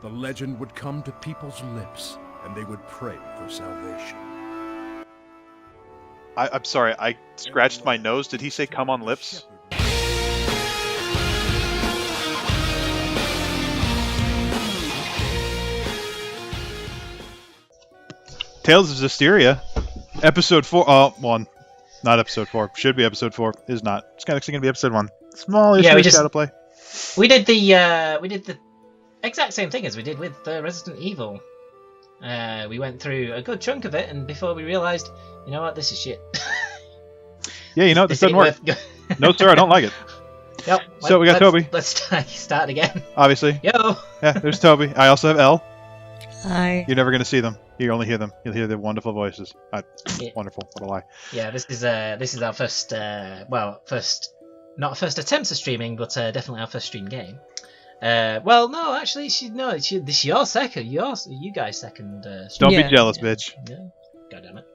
the legend would come to people's lips, and they would pray for salvation. I'm sorry, I scratched my nose. Did he say come on lips? Tales of Zestiria, episode 4. Oh, 1. Not episode 4. Should be episode 4. Is not. It's actually going to be episode 1. Small issue of shadow play. We did the exact same thing as we did with Resident Evil. We went through a good chunk of it, and before we realised, you know what, this is shit. Yeah, you know what, this doesn't work. No, sir, I don't like it. Yep. So we got Toby. Let's start again. Obviously. Yo. Yeah, there's Toby. I also have Elle. Hi. You're never going to see them. You only hear them. You'll hear their wonderful voices. Wonderful. What a lie. Yeah, this is our first, not first attempt at streaming, but definitely our first stream game. Well, no, actually, this is your second. You guys' second. Don't be jealous, bitch. Yeah. God damn it.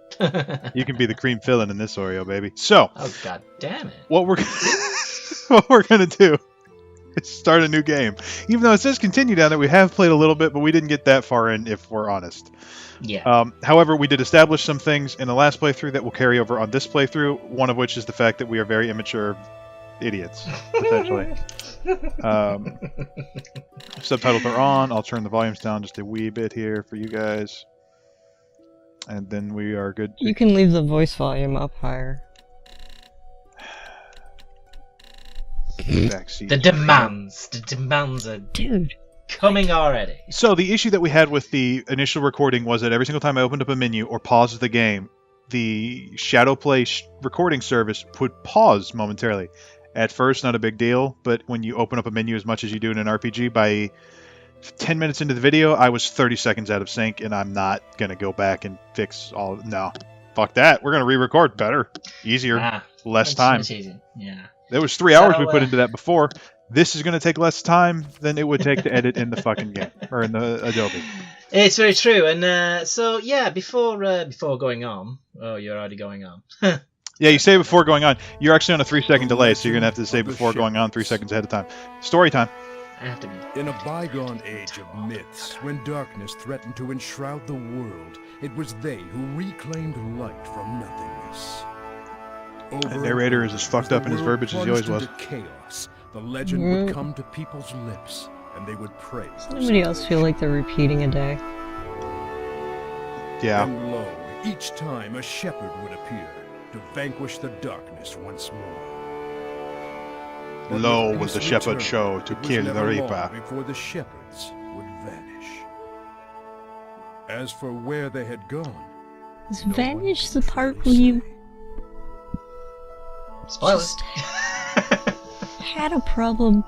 You can be the cream filling in this Oreo, baby. So. Oh god damn it. What we're gonna do is start a new game. Even though it says continue down there, we have played a little bit, but we didn't get that far in, if we're honest. Yeah. However, we did establish some things in the last playthrough that will carry over on this playthrough. One of which is the fact that we are very immature idiots, essentially. Subtitles are on. I'll turn the volumes down just a wee bit here for you guys. And then we are good. You can leave the voice volume up higher. The demands are coming already. So the issue that we had with the initial recording was that every single time I opened up a menu or paused the game, the Shadowplay recording service would pause momentarily. At first, not a big deal, but when you open up a menu as much as you do in an RPG, by 10 minutes into the video, I was 30 seconds out of sync, and I'm not going to go back and fix all... No. Fuck that. We're going to re-record better. Easier. Less time. Yeah. There was 3 hours we put into that before. This is going to take less time than it would take to edit in the fucking game, or in the Adobe. It's very true, and so, yeah, before going on... Oh, you're already going on. Yeah, you say before going on. You're actually on a 3-second delay, so you're going to have to say before going on 3 seconds ahead of time. Story time. I have to be. In a bygone age of myths, when darkness threatened to enshroud the world, it was they who reclaimed light from nothingness. The narrator is as fucked up in his verbiage as he always was. Chaos, the legend would come to people's lips, and they would pray. Does anybody else feel like they're repeating a day? Yeah. And lo, each time a shepherd would appear to vanquish the darkness once more. Lo was the shepherd show to kill the reaper. Before the shepherds would vanish. As for where they had gone, is vanish the part where you spoilers had a problem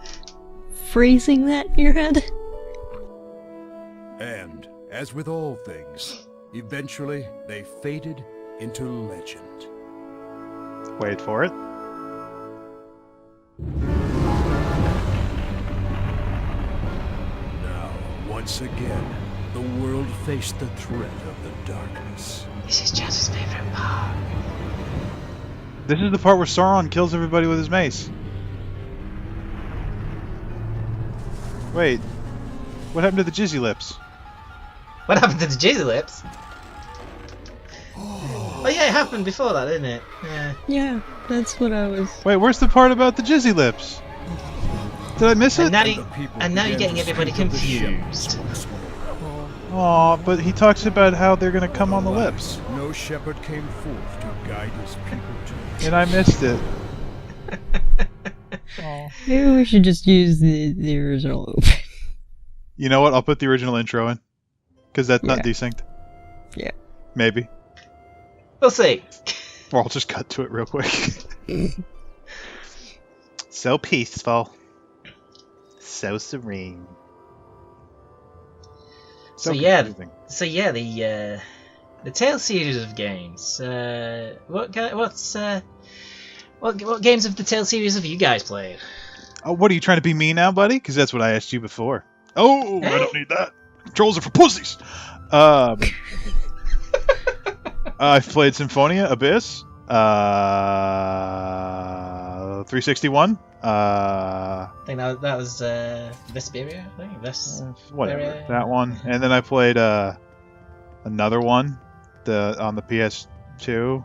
phrasing that in your head? And as with all things, eventually they faded into legend. Wait for it. Now, once again, the world faced the threat of the darkness. This is Jazz's favorite part. This is the part where Sauron kills everybody with his mace. Wait. What happened to the Jizzy Lips? What happened to the Jizzy Lips? Oh yeah, it happened before that, didn't it? Yeah. Yeah, that's what I was... Wait, where's the part about the Jizzy Lips? Did I miss it? And now you're getting everybody confused. Aw, but he talks about how they're gonna come on the lips. No shepherd came forth to guide his people to... And I missed it. Maybe we should just use the original loop. You know what? I'll put the original intro in. Because that's not desynced. Yeah. Maybe. We'll see. Or I'll just cut to it real quick. So peaceful. So serene. So yeah, the Tales series of games. What games of the Tales series have you guys played? Oh, what are you trying to be me now, buddy? Because that's what I asked you before. Oh, I don't need that. Controls are for pussies. I've played Symphonia, Abyss, 361. I think that was Zestiria, I think. Whatever. That one. And then I played another one on the PS2.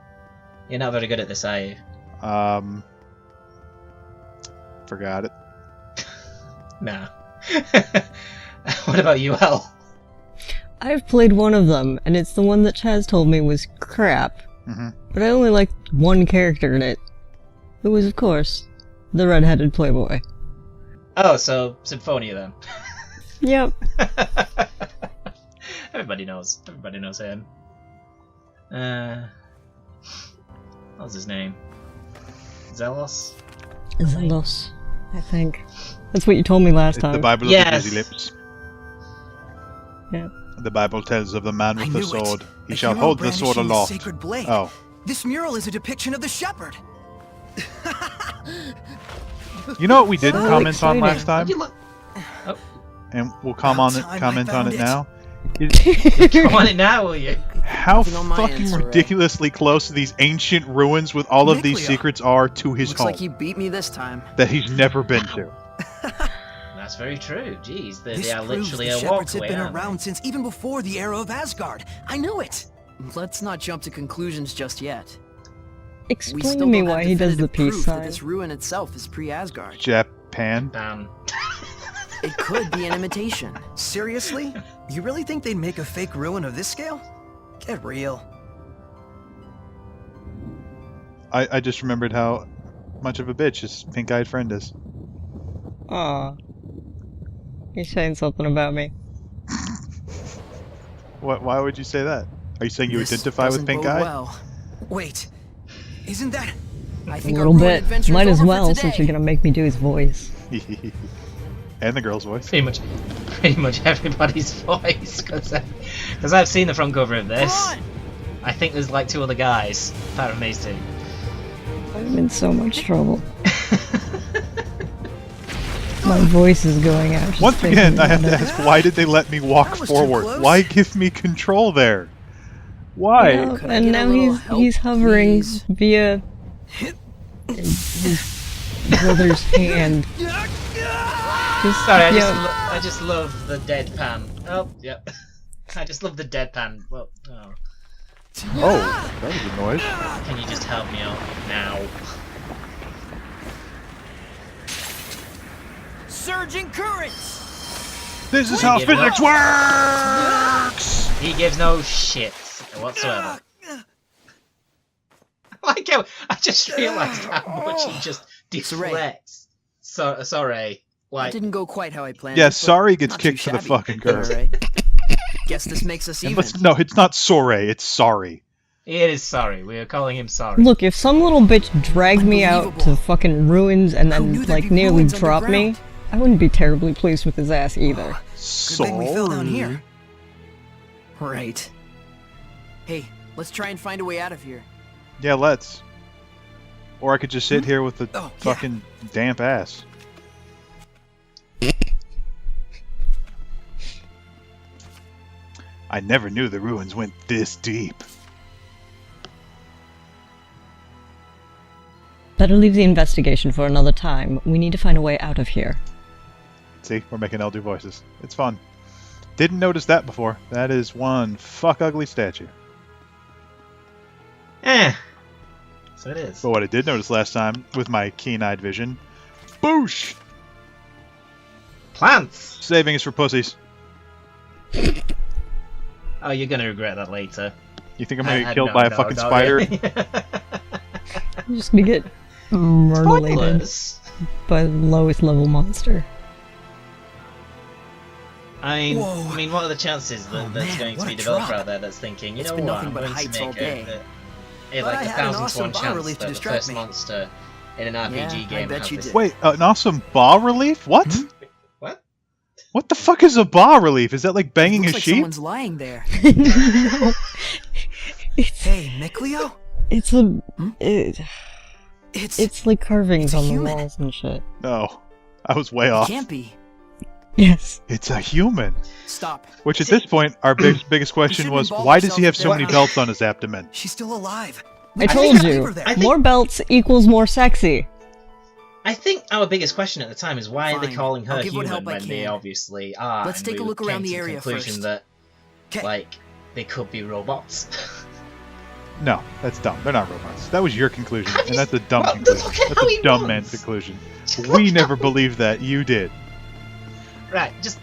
You're not very good at this, are you? Forgot it. Nah. What about you, Al? I've played one of them, and it's the one that Chaz told me was crap. Mm-hmm. But I only liked one character in it. It was, of course, the red-headed playboy. Oh, so Symphonia then. Yep. Everybody knows. Everybody knows him. What's his name? Zelos? Zelos, I think. That's what you told me last time. The Bible Yes. of the busy lips. Yeah. The Bible tells of the man with I the knew sword. it. He A shall hero hold the sword brandishing the aloft. sacred blade. Oh. This mural is a depiction of the shepherd. You know what we didn't So comment on exciting. last time? Did you look? And we'll comment About time I comment on found it it. now. Come on it now, will you? How Nothing on my fucking end, Soraya. ridiculously close these ancient ruins with all of these Nicolia. secrets are to his Looks home like he beat me this time. that he's never been to. That's very true. Jeez, they This are proves literally the a shepherds have walkway. been aren't they? around since even before the era of Asgard. I knew it. Let's not jump to conclusions just yet. We Explain still to me don't have why he does the definitive peace proof that sign. this ruin itself is pre-Asgard. Japan. It could be an imitation. Seriously? You really think they'd make a fake ruin of this scale? Get real. I just remembered how much of a bitch his pink-eyed friend is. Aw. You're saying something about me. Why would you say that? Are you saying you This identify with doesn't pink bode eye? well. Wait, isn't that... I A think little our ruin bit. adventure Might is as over for well, since today. you're gonna make me do his voice. And the girl's voice. Pretty much everybody's voice, because I've seen the front cover of this. Come on! I think there's like 2 other guys, apart from these 2. I'm in so much trouble. My voice is going out. just Once thinking again, I have to about it. ask, why did they let me walk That was too forward? close. Why give me control there? Why? Yeah, Could I and get a now little he's help, hovering please? via his brother's hand. Just, Sorry, yeah, I just love the deadpan. Oh, yep. I just love the deadpan. Well, oh. Oh, that was a noise. Can you just help me out now? Surging currents! This is how Give it physics works! He gives no shit whatsoever. Like how I just realised how much he just deflects. So sorry. That Like didn't go quite how I planned. Yeah, it, but sorry gets not too kicked to the shabby. fucking curb. Alright. Guess this makes us even. No, it's not sorry, it's sorry. it is sorry. We are calling him sorry. look, if some little bitch dragged me out to Unbelievable. fucking ruins and Who then, knew there'd like, be nearly ruins dropped me, underground? I wouldn't be terribly pleased with his ass either. Good Sorry. thing we fell down here. Right. Hey, let's try and find a way out of here. Yeah, let's. Or I could just sit here with the Oh, yeah. fucking damp ass. I never knew the ruins went this deep. Better leave the investigation for another time. We need to find a way out of here. See, we're making elder voices. It's fun. Didn't notice that before. That is one fuck ugly statue. So it is. But what I did notice last time, with my keen-eyed vision, boosh! Plants! Saving is for pussies. Oh, you're gonna regret that later. You think I'm gonna I- get killed no, by a no, fucking no, spider? I'm just gonna get murmulated Spoilers. by the lowest level monster. I Whoa. mean, what are the chances that Oh, there's man, going to what be a a developer drop. out there that's thinking, you It's know been what, nothing I'm but going heights to all make day. a But like I a had an 1,000 to awesome 1 bas chance relief to that the distract first me. monster in an RPG Yeah, I game bet has you this. did. Wait, an awesome bas relief? What? What? What the fuck is a bas relief? Is that like banging Looks a like sheep? someone's lying there. No. Hey, Mikleo? It's a... It's It's like carvings It's a on the human. walls and shit. No, I was way It off. can't be. Yes. It's a human. Stop. Which at this point, our biggest question shouldn't was, involve why does he have ourselves so in many that. belts on his abdomen? She's still alive. I I told think I you, leave her there. more belts equals more sexy. I think our biggest question at the time is why are they Fine. calling her I'll give what human help I when they can. obviously are? Let's and take a we look came around to the area conclusion first. that 'Kay. like they could be robots. No, that's dumb. They're not robots. That was your conclusion, Have and you- that's a dumb well, conclusion. look at That's how a he dumb runs. man's conclusion. Just We look never at- believed that. You did. Right, just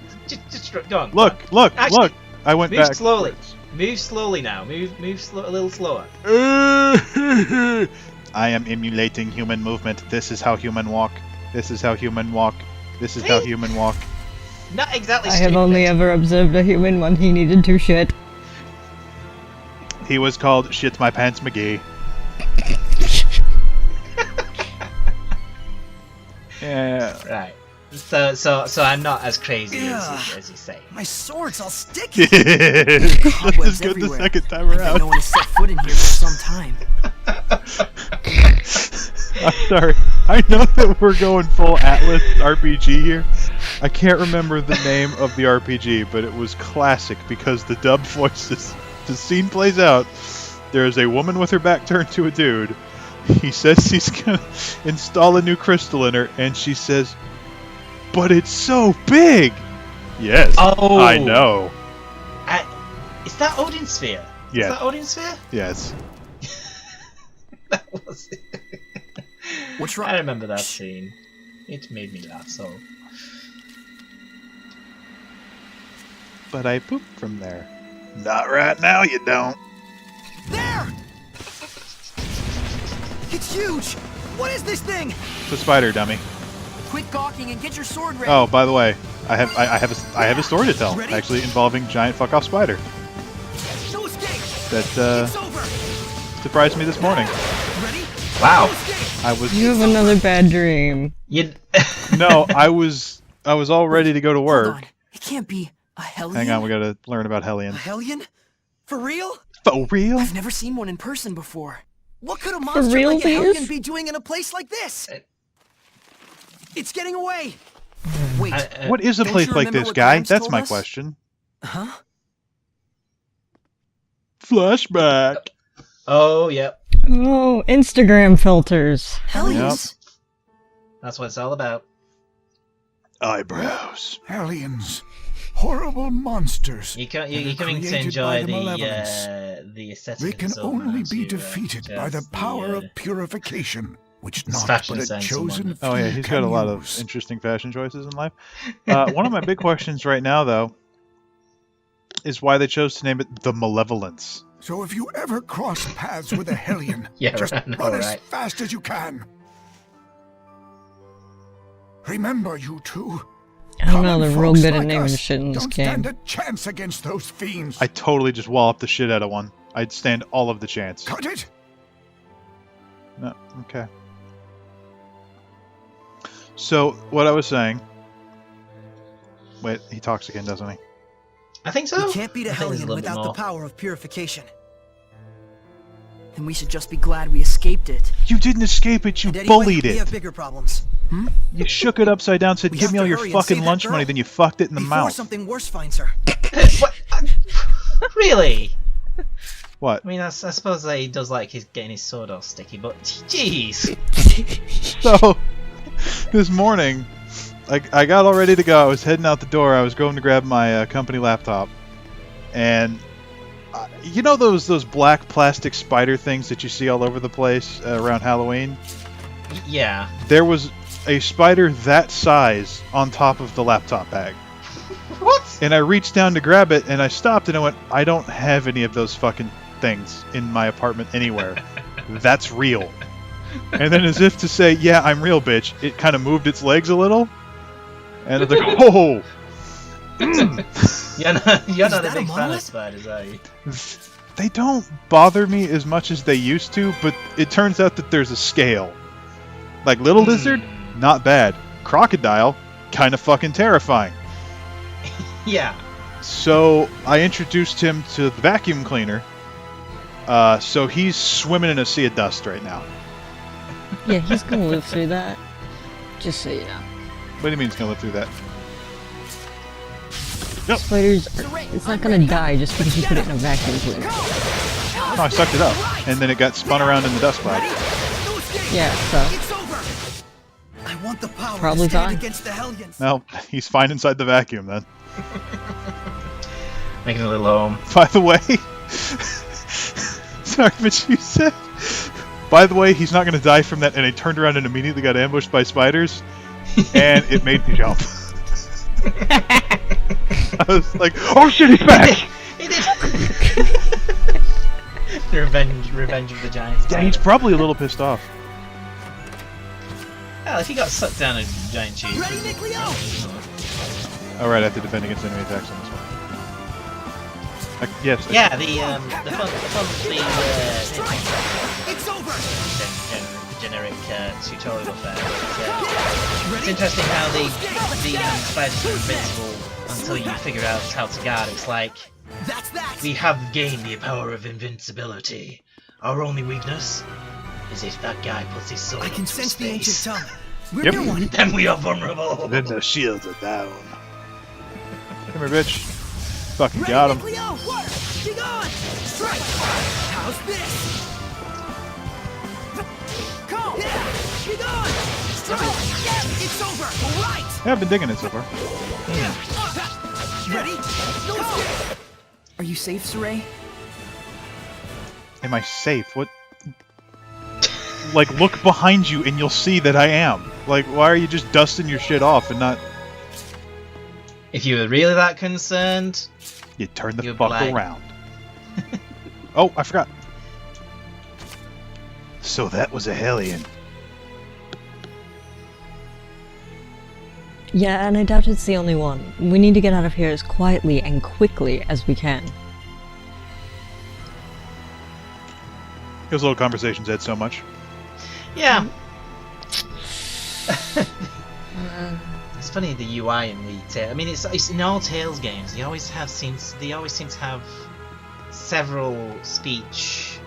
go on. Look, look, Actually, look! I went move back. slowly. Move slowly now. Move a little slower. I am emulating human movement. This is how human walk. This is how human walk. This is how See? human walk. Not exactly. I have only stupid. ever observed a human when he needed to shit. He was called Shit My Pants McGee. Yeah. Right. So I'm not as crazy Yeah. as you say. My sword's all sticky. Just as Cobwebs good the everywhere. second time I've around. no one has set foot in here for some time. I'm sorry. I know that we're going full Atlas RPG here. I can't remember the name of the RPG, but it was classic because the dub voices. The scene plays out. There is a woman with her back turned to a dude. He says he's gonna install a new crystal in her, and she says, "But it's so big." Yes, Oh. I know. Is that Odin Sphere? Yeah. Is that Odin Sphere? Yes. That was. What's wrong? I remember that scene. It made me laugh so. But I pooped from there. Not right now, you don't. There! It's huge! What is this thing? It's a spider, dummy. Quit gawking and get your sword ready. Oh, by the way, I have a story to tell, Ready? actually involving giant fuck off spider. No escape! That It's over! surprised me this morning. Ready? Wow. No escape! I was You have another bad dream. You. no, I was all ready to go to Hold work. on. It can't be a Hellion. Hang on, we gotta learn about A Hellions. Hellion? For real? For real? I've never seen one in person before. What could a monster real, like a Hellion Beers? be doing in a place like this? It's getting away! Wait, What is a don't place you like remember this, what guy? Grimes That's told my us? question. huh? Flashback. Oh, yep. Oh, Instagram filters. Hellions? That's what it's all about. Eyebrows. Aliens. Horrible monsters. You're that are coming to created enjoy by the malevolence. the aesthetic. They of can the Silver only Knights, be who, defeated by just the power of the, purification, which his not fashion but a sense chosen and few Oh yeah, he's got can a lot of use. interesting fashion choices in life. One of my big questions right now, though, is why they chose to name it the Malevolence. So if you ever cross paths with a Hellion, Yeah, just I know, run as right? fast as you can. Remember, you two. I don't know, common they're real folks good at like naming us shit in this don't game. stand a chance against those fiends. I totally just walloped the shit out of one. I'd stand all of the chance. Cut it. No, okay. So, what I was saying... Wait, he talks again, doesn't he? I think so. You can't beat a I think there's Hellion little bit without the more. power of purification. Then we should just be glad we escaped it. You didn't escape it, you And anyway, bullied we it! have bigger problems. You shook it upside down, said, We give have me all to your hurry and fucking save that lunch girl money, then you fucked it in the Before mouth. something worse finds her. What? Really? What? I mean, I suppose that he does like his getting his sword all sticky, but jeez. So, this morning, I got all ready to go. I was heading out the door. I was going to grab my company laptop. And, you know those black plastic spider things that you see all over the place around Halloween? Yeah. There was a spider that size on top of the laptop bag. What? And I reached down to grab it, and I stopped, and I went, I don't have any of those fucking things in my apartment anywhere. That's real. And then as if to say, yeah, I'm real, bitch, it kind of moved its legs a little. And it's like, oh! You're not a that a big fan of monolith? spiders, are you? They don't bother me as much as they used to, but it turns out that there's a scale. Like little lizard, not bad. Crocodile, kind of fucking terrifying. Yeah. So I introduced him to the vacuum cleaner. So he's swimming in a sea of dust right now. Yeah, he's gonna live through that. Just so you know. What do you mean he's gonna live through that? Spiders it's not gonna die just because you put it in a vacuum cleaner. Oh, I sucked it up, and then it got spun around in the dust cloud. No escape. Yeah, so It's over. I probably Stand fine. against the Hellions. No, he's fine inside the vacuum then. Making a little home. By the way, sorry, but you said. By the way, he's not going to die from that, and he turned around and immediately got ambushed by spiders, and it made me jump. I was like, "Oh shit, he's back!" He did. Revenge of the Giants. Yeah, he's probably a little pissed off. Well, if he got sucked down a giant cheese. Ready, Nick Leo? All right, I have to defend against enemy attacks on this one. Yes. Yeah, the fun It's over. generic tutorial affair. It's interesting how the spiders are invincible until you figure out how to guard. It's like That's that. we have gained the power of invincibility. Our only weakness is if that guy puts his sword I can into his sense the ancient face. tongue. We're Yep. near one. Then we are vulnerable. Then the shields are down. Come here, bitch. Fucking Ready, got Nick him. Leo? Work. Dig on. Strike. How's this? Come. Yeah. Dig on. Strike. Yeah. It's over. All right. Yeah, I've been digging it so far. Ready? Go. Are you safe, Saray? Am I safe? What? Like, look behind you and you'll see that I am. Like, why are you just dusting your shit off and not... If you were really that concerned, You turn the You're fuck black. around. Oh, I forgot. So that was a Hellion. Yeah, and I doubt it's the only one. We need to get out of here as quietly and quickly as we can. Those little conversations add so much. yeah. It's funny the UI in the I mean, it's in all Tales games. They always seem to have several speech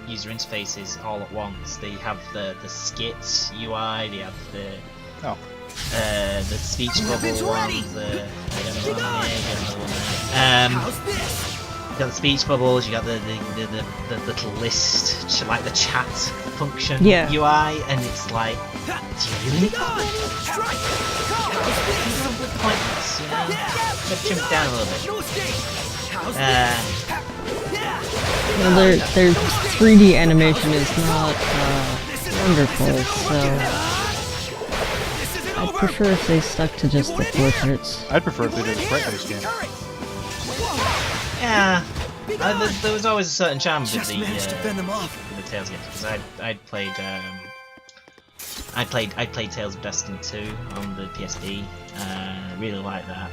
user interfaces all at once. They have the skit UI. They have the speech bubble ones. How's this? You got the speech bubbles. You got the little list, like the chat function Yeah. UI, and it's like, do you really need On. that? Strike. Come. It's a little bit pointless, you know. Let's trim it down a little bit. No escape. How's Well, their 3D animation is not wonderful, so I'd prefer if they stuck to just the portraits. I'd prefer if they did a sprite-based game. Yeah, there was always a certain charm with Just managed to fend them off. the Tales games, because I played Tales of Destiny 2 on the PSD. Really like that.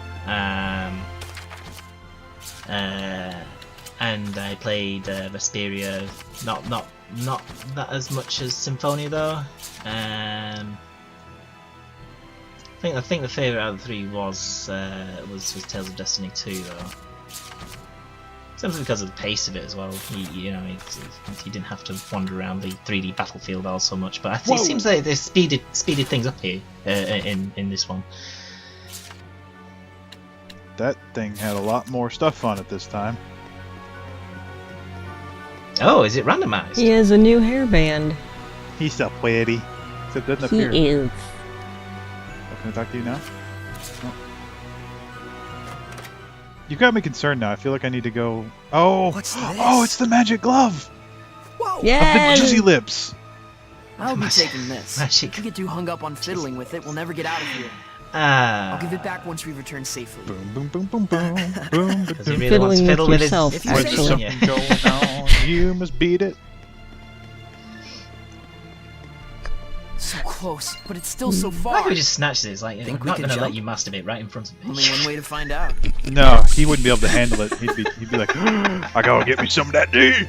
And I played Zestiria, not that as much as Symphonia though. I think the favourite out of the three was Tales of Destiny 2 though. Simply because of the pace of it as well. You didn't have to wander around the 3D battlefield all so much. But it seems like they speeded things up here in this one. That thing had a lot more stuff on it this time. Oh, is it randomized? He has a new hairband. He's so pretty. Except it doesn't He appear. is. Can I talk to you now? No. You got me concerned now. I feel like I need to go... Oh! What's this? Oh, it's the magic glove! Whoa. Of the Yes! Jizzy Lips! I'll be taking this. Magic. If you get too hung up on fiddling with it, we'll never get out of here. Ah. I'll give it back once we return safely. Boom, boom, boom, boom, boom, boom. Because he really wants to Fiddling fiddle with with his. yourself, If When he's there's actually. singing, something going on, you must beat it. So close, but it's still so I far. like we just snatched it. It's like, Think I'm we not can going to let jump? you masturbate right in front of me. Only one way to find out. No, he wouldn't be able to handle it. He'd be like, I gotta get me some of that D!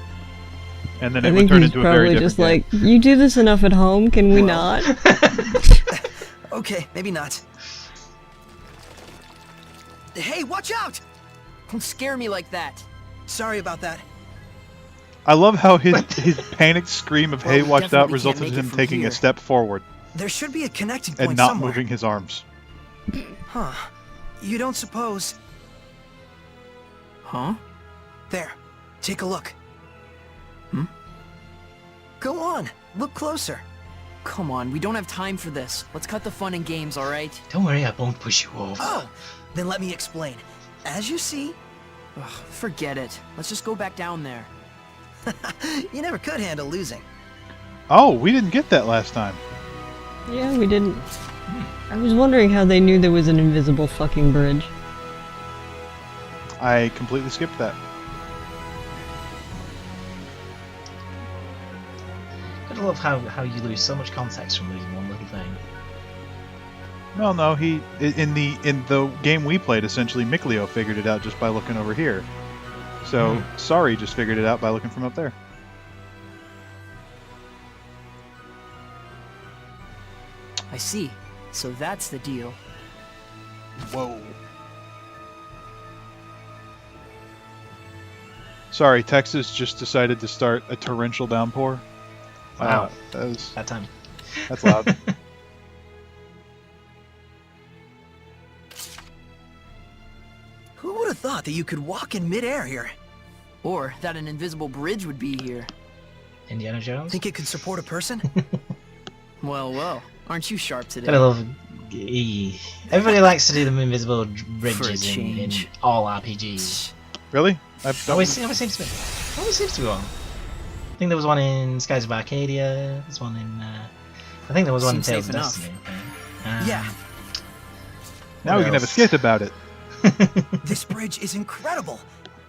And then it I would think turn he's into a very probably different just game. like, you do this enough at home, can we not? Okay, maybe not. Hey, watch out! Don't scare me like that. Sorry about that. I love how his panicked scream of Well, "Hey, we watch out!" definitely resulted can't in make it him from taking here. a step forward There should be a connecting point and not somewhere. moving his arms. Huh. You don't suppose... Huh? There. Take a look. Go on. Look closer. come on, we don't have time for this. Let's cut the fun and games, alright? Don't worry, I won't push you over. Oh, then let me explain. As you see, Ugh, forget it. Let's just go back down there. you never could handle losing. Oh, we didn't get that last time. Yeah, we didn't. I was wondering how they knew there was an invisible fucking bridge. I completely skipped that. I love how you lose so much context from losing one little thing. Well, no, in the game we played, essentially Mikleo figured it out just by looking over here. So Sorry just figured it out by looking from up there. I see. So that's the deal. Whoa. Sorry, Texas just decided to start a torrential downpour. Wow. That's time. loud. Who would have thought that you could walk in midair here? Or that an invisible bridge would be here. Indiana Jones? Think it could support a person? Well, aren't you sharp today? I love. Everybody likes to do the invisible bridges in change. all RPGs. Really? Always seems to be one. I think there was one in Skies of Arcadia. There's one in. I think there was one in Seems Tales of safe enough. Destiny. Yeah. Now we can have a skit about it. This bridge is incredible.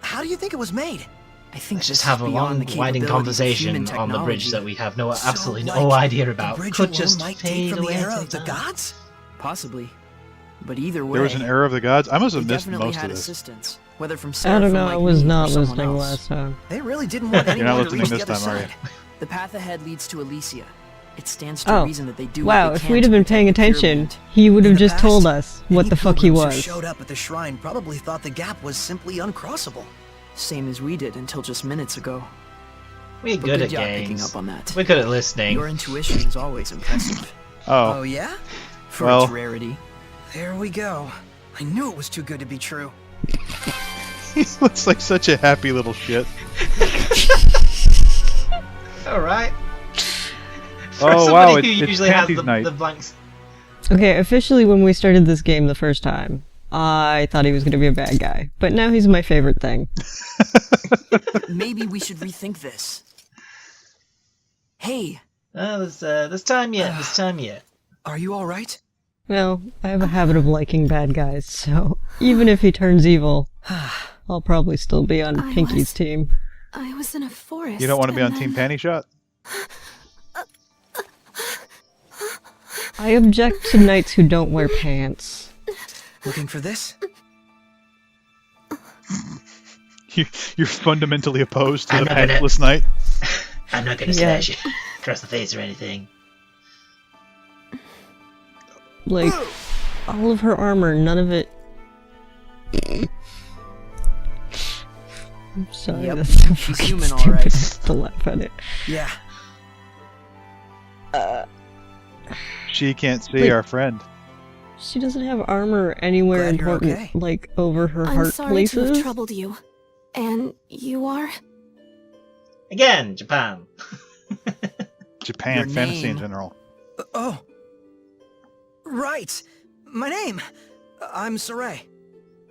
How do you think it was made? I think Let's just this is have a beyond long, the widened capabilities of human conversation on the bridge technology. that we have So, absolutely like, no idea The about. bridge Could alone just might fade date from away the era into of the time. gods? Possibly. But either way, There was an Era of the Gods. I must they have missed definitely most had of this. assistance. Whether from I Seraphim don't know, like I was me or not someone listening else. last time. They really didn't want You're not anyone to listening reach the this other time, are you? side. The path ahead leads to Elysia. It stands to Oh, reason that they do wow, what they if can we'd to have been protect paying the attention, pyramid. he would In have the just told past, us what any the fuck he pilgrims who was. showed up at the shrine probably thought the gap was simply uncrossable. Same as we did until just minutes ago. We're But good good at job picking games. up on that. We're good at listening. Your intuition is always impressive. Oh Oh, yeah? For Well- its rarity. There we go. I knew it was too good to be true. he looks like such a happy little shit. Alright. Oh, wow, it's usually has Panties night. the blanks. Okay, officially when we started this game the first time, I thought he was gonna be a bad guy. But now he's my favorite thing. Maybe we should rethink this. Hey, Oh, there's time yet. There's time yet. Are you alright? Well, I have a habit of liking bad guys, so even if he turns evil, I'll probably still be on I Pinky's was- team. I was in a forest. You don't want to be on and Team then- Panty Shot? I object to knights who don't wear pants. Looking for this? You're fundamentally opposed to I'm the not gonna- Pantless Knight? I'm not gonna Yeah. slash you across the face or anything. Like, all of her armor, none of it... I'm sorry, Yep, that's so she's fucking human, stupid alright. to laugh at it. Yeah. She can't see Wait. our friend. She doesn't have armor anywhere Glad you're important, okay. like over her I'm heart sorry to have places. troubled you. And you are? Again, Japan. Japan, Your fantasy in name. general. Oh. Right. My name. I'm Saray.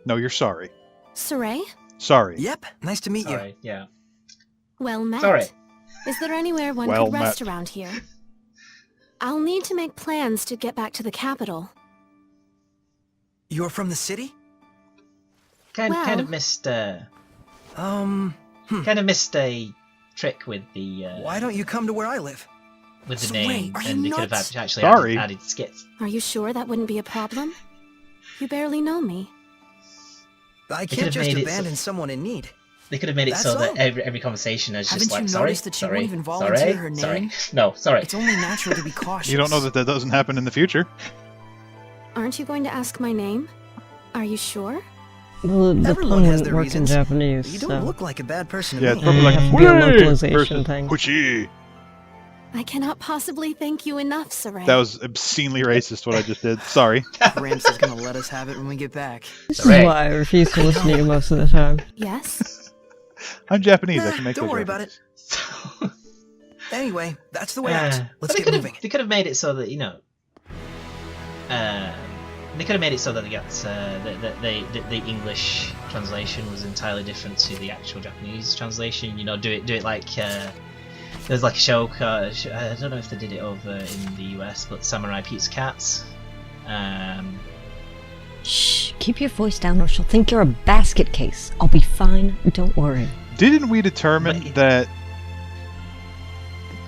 No, you're sorry. Saray? Sorry. Yep. Nice to meet you. Sorry, yeah. Well met. Sorry. Is there anywhere one Well could rest met. around here? I'll need to make plans to get back to the capital. You're from the city? Kind Well- of missed Hmm. kind of missed a trick with the Why don't you come to where I live? with the So name, wait, are you and they could nuts? have actually Sorry. added skits. Are you sure that wouldn't be a problem? You barely know me. I could can't have just made it so- abandon someone in need. They could have made it so That's that all. every conversation is Haven't just like you sorry, noticed that she sorry, won't even volunteer sorry, her sorry. name? No, sorry. It's only natural to be cautious. You don't know that doesn't happen in the future. Aren't you going to ask my name? Are you sure? Well, the Everyone pun has wouldn't their work reasons. in Japanese, You so... don't look like a bad person to Yeah, me. it's probably like Mm, be a "Whey!" localization versus thing. "Whooshie." I cannot possibly thank you enough, Saray. That was obscenely racist what I just did. Sorry. Gramps is gonna let us have it when we get back. This is Hooray. why I refuse to listen to you most of the time. Yes? I'm Japanese. I can make Don't those worry about references. it. Anyway, that's the way out. But Let's they get could have moving. they could have made it so that they could have made it so that they got the English translation was entirely different to the actual Japanese translation. You know, do it like there was like a show. I don't know if they did it over in the US, but Samurai Pizza Cats. Shh, keep your voice down or she'll think you're a basket case. I'll be fine, don't worry. Didn't we determine But- that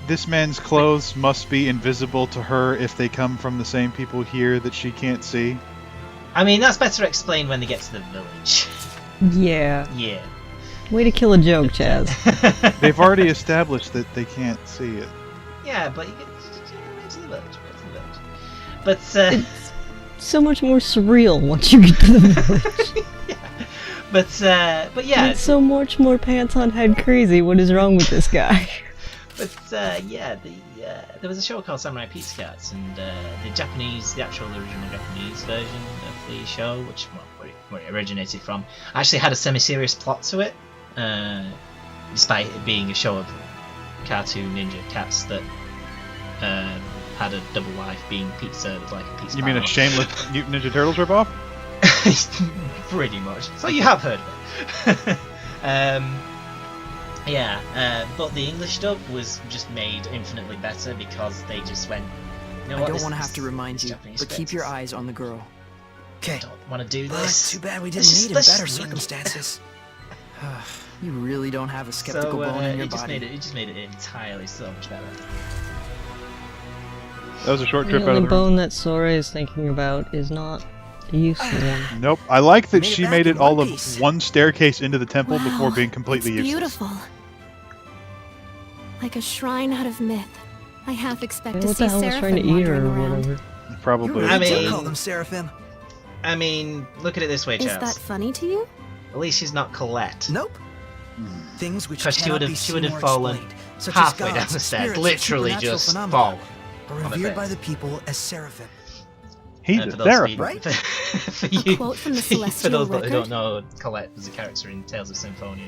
this man's clothes must be invisible to her if they come from the same people here that she can't see? I mean, that's better explained when they get to the village. Yeah. Yeah. Way to kill a joke, Chaz. They've already established that they can't see it. Yeah, but you get to the village. But It's so much more surreal once you get to the village. but yeah. It's so much more pants on head crazy. What is wrong with this guy? But yeah, there was a show called Samurai Pizza Cats, and the actual original Japanese version of the show, which where it originated from, actually had a semi-serious plot to it, despite it being a show of cartoon ninja cats that had a double life being pizza, like a pizza. You mean a parlor. shameless Mutant Ninja Turtles ripoff? Pretty much. So you have heard of it. But the English dub was just made infinitely better because they just went, you know I what, don't want to have to this remind you, Japanese but keep script. your eyes on the girl. Okay. Don't want to do this. Too bad we Let's didn't just- meet in let's better just- circumstances. You really don't have a skeptical So bone in your it just body. made it entirely so much better. That was a short The trip out only of the room. bone that Sora is thinking about is not a useful one. Nope. I like that Made it she back made in it all one of piece. one staircase into the temple before Wow, being completely it's useless. beautiful. Like a shrine out of myth. I half expect to What see the hell was trying to Seraphim eat her wandering or around. whatever? You Probably. really I do mean- call them Seraphim. I mean, look at it this way, Is Charles. that funny to you? At least she's not Colette. Nope. Things which Because she cannot would be have seen or fallen explained, such halfway as down gods, the stairs, spirits, and literally supernatural just phenomena, fall. are on her revered by face. the people as Seraphim. He's And a for those of you- therapist. right? for you, quote from the for Celestial those that Record? don't know, Colette was a character in Tales of Symphonia,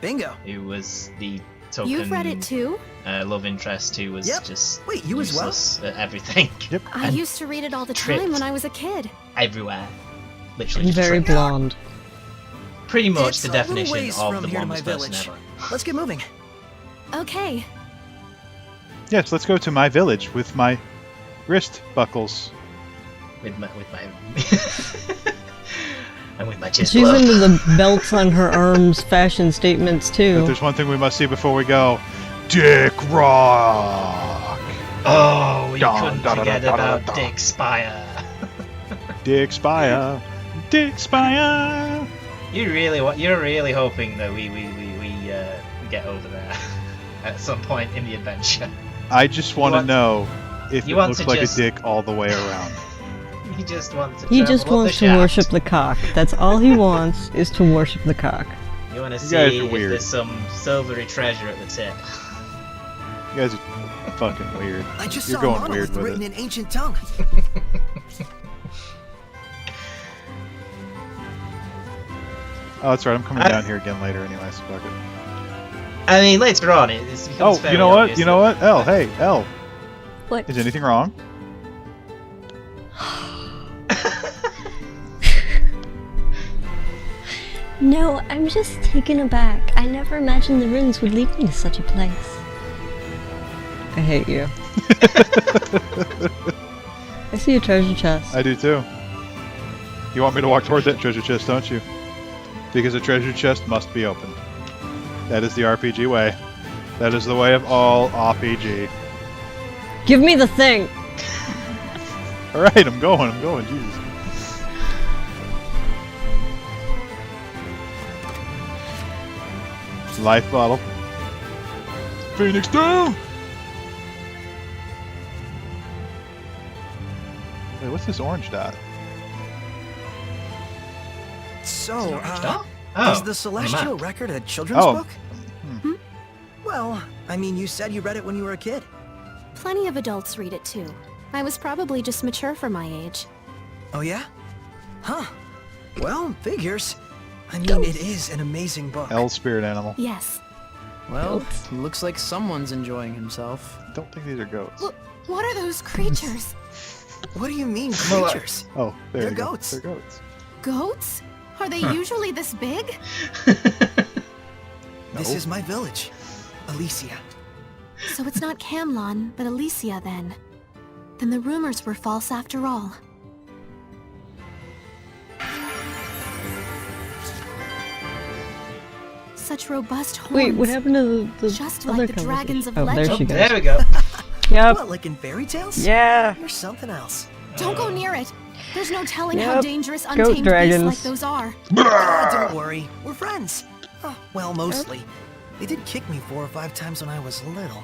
Bingo. who was the token You've read it too? love interest who was Yep. just Wait, you as well? useless at everything. Yep. I And used to read it all the tripped. time when I was a kid. Everywhere. Literally And just very tripped. blonde. Pretty much It's the a little definition ways of from the here to my warmest person village. ever. Let's get moving. Okay. Yes, let's go to my village with my wrist buckles. With my and with my chest She's glove. into the belts on her arms fashion statements But too. there's one thing we must see before we go. Dick Rock! Oh, we Dun, couldn't dun, dun, forget dun, dun, about dun. Dick Spire. Dick Spire! Dick Spire! You're really hoping that we get over there at some point in the adventure. I just want to want- know if you it want looks to like just- a dick all the way around. He just wants to. He travel just up wants the to shaft. worship the cock. That's all he wants is to worship the cock. You want to You guys see are if weird. there's some silvery treasure at the tip. You guys are fucking weird. I just You're saw going a monolith weird with written it. in ancient tongue. Oh, that's right. I'm coming down here again later anyway, so fuck it. I mean, later on, it becomes Oh, very you know what? obvious You know that- what? Elle, hey, Elle. What? Is anything wrong? No, I'm just taken aback. I never imagined the ruins would lead me to such a place. I hate you. I see a treasure chest. I do too. You want me to walk toward that treasure chest, don't you? Because a treasure chest must be opened. That is the RPG way. That is the way of all RPG. Give me the thing! Alright, I'm going, Jesus. Life bottle. Phoenix down! Wait, what's this orange dot? So, Oh, is the Celestial Record a children's Oh. book? Well, I mean, you said you read it when you were a kid. Plenty of adults read it too. I was probably just mature for my age. Oh yeah? Huh. Well, figures. I mean, it is an amazing book. L spirit animal. Yes. Well, looks like someone's enjoying himself. I don't think these are goats. What are those creatures? What do you mean, creatures? Oh, there They're you go. goats. They're goats. Goats? Are they usually this big? This is my village, Alicia. So it's not Camlon, but Alicia then. Then the rumors were false after all. Such robust horns. Wait, what happened to the Just other like the conversation? dragons of Oh, there legend. she goes. There we go. Yep. What, like in fairy tales? Yeah. You're something else. Don't go near it. There's no telling how Yep. dangerous Goat untamed dragons. beasts like those are. Don't worry, we're friends. Oh, well, mostly. They did kick me 4 or 5 times when I was little.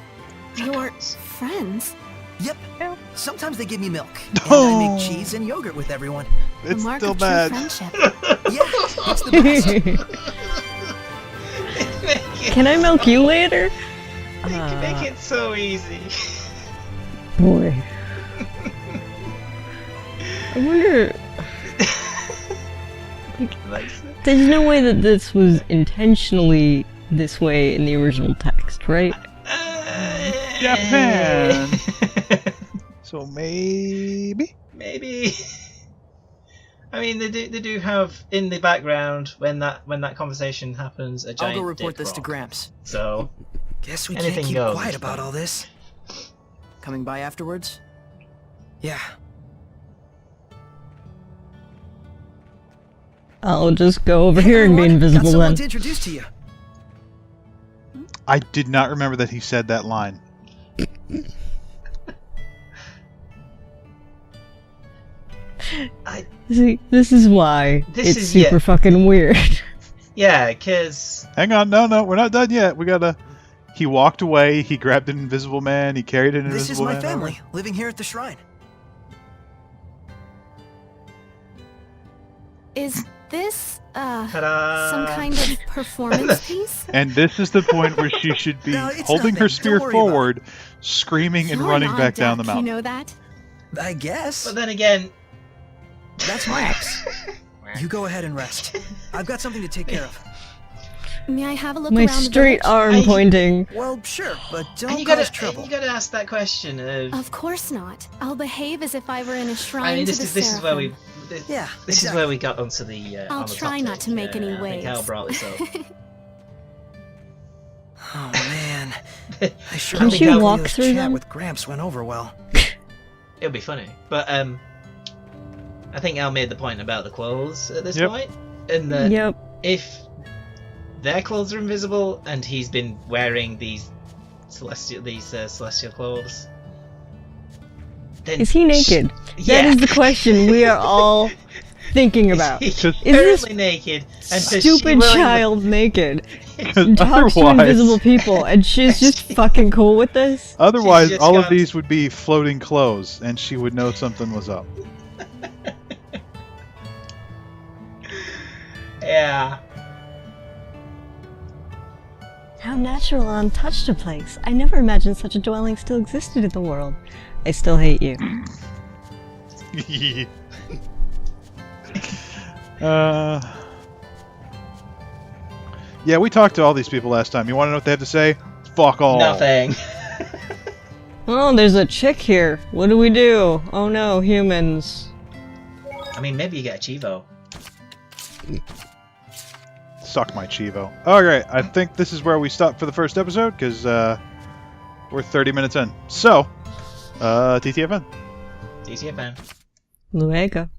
Your friends? Yep. Yep. Sometimes they give me milk, and I Oh. make cheese and yogurt with everyone. The It's mark still of true bad. friendship. Yeah, it's the best. Can I milk you later? Make it so easy. Boy. I wonder. There's no way that this was intentionally this way in the original text, right? Japan. So maybe. Maybe. I mean, they do have in the background when that conversation happens a I'll giant go report dick this to rock. Gramps. So Guess we Anything can't keep goes. quiet about all this. Coming by afterwards? Yeah. I'll just go over Hey, here and be everyone, got invisible someone then. to introduce to you. I did not remember that he said that line. See, this is why This it's is- super yeah. fucking weird. yeah, because Hang on, no, we're not done yet. We gotta. He walked away. He grabbed an invisible man. He carried an This is invisible my man. family, living here at the shrine. Is this, ta-da! some kind of performance piece? And this is the point where she should be No, it's holding her nothing. spear Don't worry about forward, screaming and You're running on back down the deck, mountain. You know that? I guess. But then again, That's Max. You go ahead and rest. I've got something to take care of. May I have a look My around the straight village? arm I- pointing. Well, sure, but and don't you cause gotta trouble. ask that question of. Of course not. I'll behave as if I were in a shrine I mean, to this the is where we. seraphim. This, this is where we got onto the. I'll on the try not to make any I think Al waves. brought this up. Oh man, I sure Can hope she Galileu's walk through chat them? with Gramps went over well. It'll be funny, but I think Al made the point about the clothes at this Yep. point, and that Yep. if their clothes are invisible and he's been wearing these celestial clothes, then Is he naked? Yeah. That is the question we are all thinking about. Is Just- he Is this currently naked? And does she Stupid willingly- child naked. Because Talks to invisible people, and she's just fucking cool with this? otherwise, just all of got- these would be floating clothes, and she would know something was up. Yeah. How natural and untouched a place. I never imagined such a dwelling still existed in the world. I still hate you. Yeah, we talked to all these people last time. You want to know what they have to say? Fuck all. Nothing. Oh, there's a chick here. What do we do? Oh no, humans. I mean, maybe you get a Chivo. Suck my Chivo. Alright, I think this is where we stop for the first episode, because we're 30 minutes in. So, TTFN. DCFN. Luego.